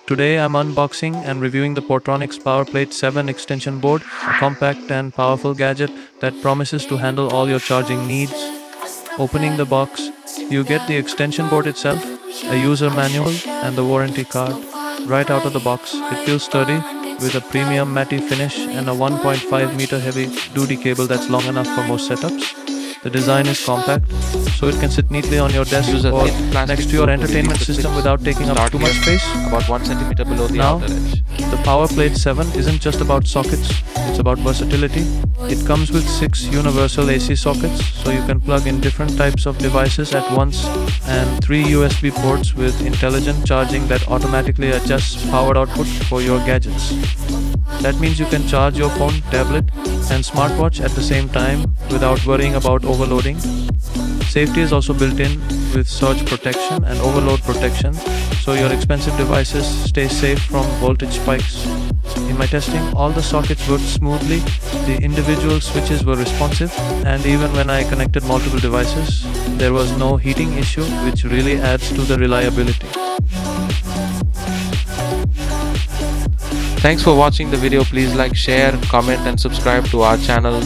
Today I'm unboxing and reviewing the Portronics Power Plate 7 extension board, a compact and powerful gadget that promises to handle all your charging needs. Opening the box, you get the extension board itself, a user manual, and the warranty card. Right out of the box, it feels sturdy with a premium matte finish and a 1.5 meter heavy duty cable that's long enough for most setups. The design is compact, so it can sit neatly on your desk or next to your entertainment system without taking up too much space. About 1 centimeter below the Now, outer edge. the Power Plate 7 isn't just about sockets, it's about versatility. It comes with 6 universal AC sockets, so you can plug in different types of devices at once, and 3 USB ports with intelligent charging that automatically adjusts power output for your gadgets. That means you can charge your phone, tablet, and smartwatch at the same time without worrying about overloading. Safety is also built in with surge protection and overload protection, so your expensive devices stay safe from voltage spikes. In my testing, all the sockets worked smoothly, the individual switches were responsive, and even when I connected multiple devices, there was no heating issue, which really adds to the reliability. Thanks for watching the video. Please like, share, comment and subscribe to our channel.